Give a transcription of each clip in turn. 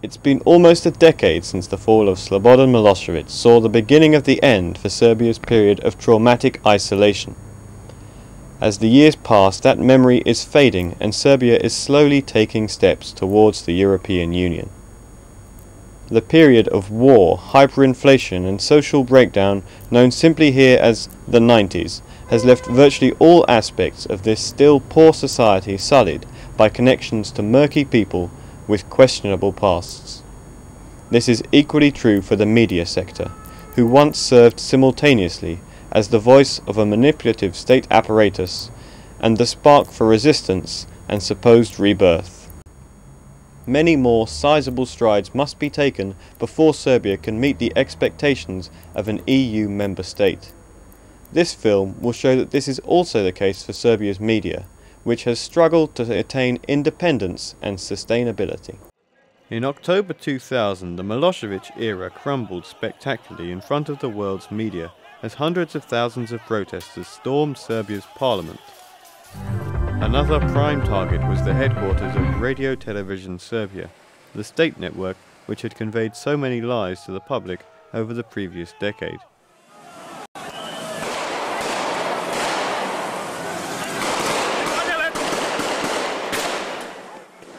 It's been almost a decade since the fall of Slobodan Milosevic saw the beginning of the end for Serbia's period of traumatic isolation. As the years pass, that memory is fading and Serbia is slowly taking steps towards the European Union. The period of war, hyperinflation and social breakdown, known simply here as the 90s, has left virtually all aspects of this still poor society sullied by connections to murky people with questionable pasts. This is equally true for the media sector, who once served simultaneously as the voice of a manipulative state apparatus and the spark for resistance and supposed rebirth. Many more sizable strides must be taken before Serbia can meet the expectations of an EU member state. This film will show that this is also the case for Serbia's media, which has struggled to attain independence and sustainability. In October 2000, the Milosevic era crumbled spectacularly in front of the world's media as hundreds of thousands of protesters stormed Serbia's parliament. Another prime target was the headquarters of Radio Television Serbia, the state network which had conveyed so many lies to the public over the previous decade.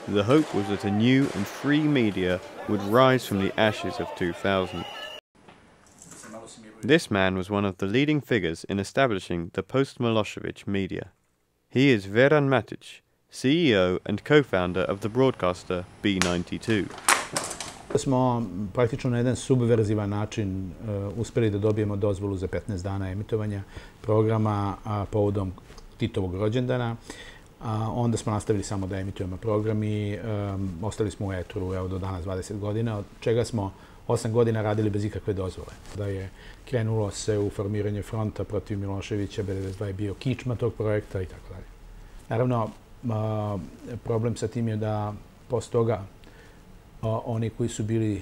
The hope was that a new and free media would rise from the ashes of 2000. This man was one of the leading figures in establishing the post-Milosevic media. He is Veran Matic, CEO and co-founder of the broadcaster B92. Smo praktično na jedan subverzivan način uspjeli da dobijemo dozvolu za 15 dana emitovanja programa povodom Titovog rođendana. Onda smo nastavili samo da emitujemo program i ostali smo u etru do danas 20 godina, od čega smo 8 godina radili bez ikakve dozvole. Da je krenulo se u formiranje fronta protiv Miloševića, B92 je bio kičma tog projekta i tako dalje. Naravno, problem sa tim je da posle toga oni koji su bili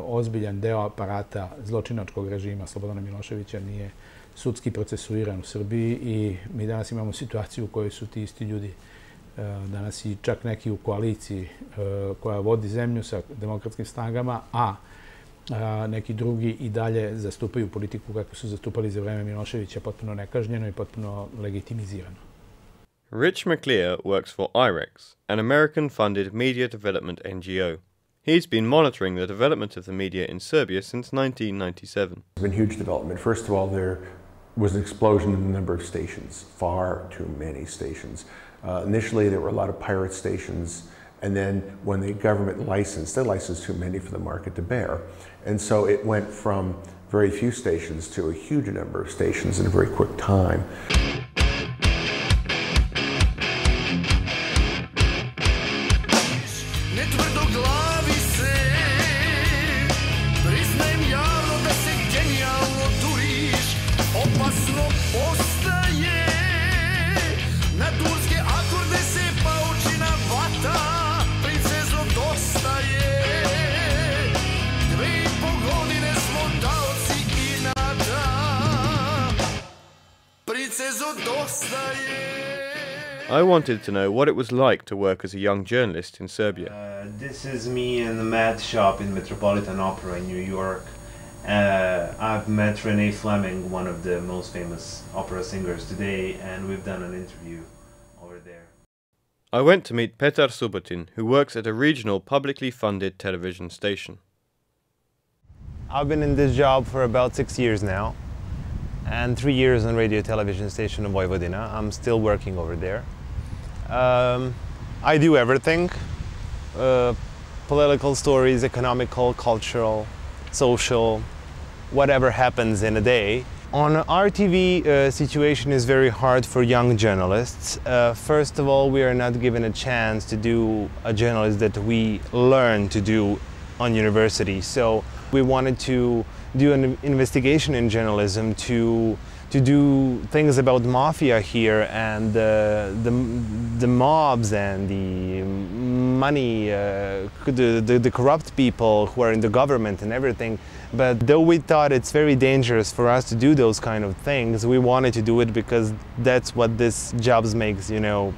ozbiljan deo aparata zločinačkog režima Slobodana Miloševića nije sudski procesuiran u Srbiji i mi danas imamo situaciju u kojoj su ti isti ljudi danas i čak neki u koaliciji koja vodi zemlju sa demokratskim snagama, a neki drugi i dalje zastupaju politiku kako su zastupali za vreme Miloševića, potpuno nekažnjeno i potpuno legitimizirano. Rich McClear works for IREX, an American-funded media development NGO. He's been monitoring the development of the media in Serbia since 1997. It's been huge development. First of all, there was an explosion in the number of stations, far too many stations. Initially, there were a lot of pirate stations, and then when the government licensed, they licensed too many for the market to bear. And so it went from very few stations to a huge number of stations in a very quick time. I wanted to know what it was like to work as a young journalist in Serbia. This is me in the Mad Shop in Metropolitan Opera in New York. I've met Renee Fleming, one of the most famous opera singers today, and we've done an interview over there. I went to meet Petar Subotin, who works at a regional publicly funded television station. I've been in this job for about 6 years now, and 3 years on radio television station in Vojvodina. I'm still working over there. I do everything, political stories, economical, cultural, social, whatever happens in a day. On our TV, situation is very hard for young journalists. First of all, we are not given a chance to do a journalism that we learn to do on university. So we wanted to do an investigation in journalism to do things about mafia here and the mobs and the money, the corrupt people who are in the government and everything. But though we thought it's very dangerous for us to do those kind of things, we wanted to do it because that's what this job makes, you know,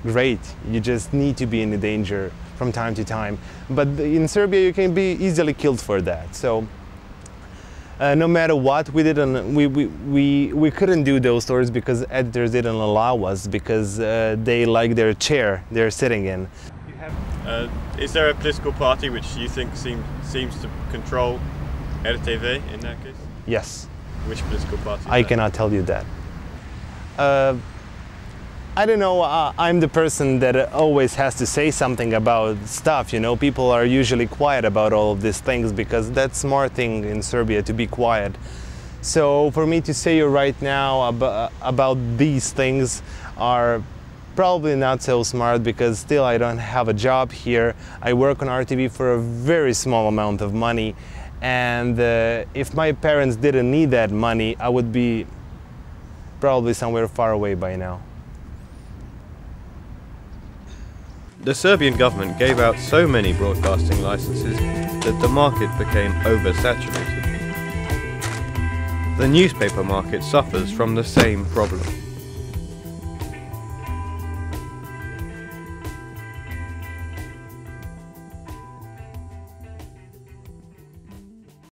great. You just need to be in the danger from time to time. But in Serbia you can be easily killed for that. So no matter what, we couldn't do those stories because editors didn't allow us, because they like their chair they're sitting in. Is there a political party which you think seems to control RTV in that case? Yes. Which political party? I cannot tell you that. I don't know, I'm the person that always has to say something about stuff, you know. People are usually quiet about all of these things because that's a smart thing in Serbia, to be quiet. So for me to say right now about these things are probably not so smart, because still I don't have a job here. I work on RTV for a very small amount of money, and if my parents didn't need that money, I would be probably somewhere far away by now. The Serbian government gave out so many broadcasting licenses that the market became oversaturated. The newspaper market suffers from the same problem.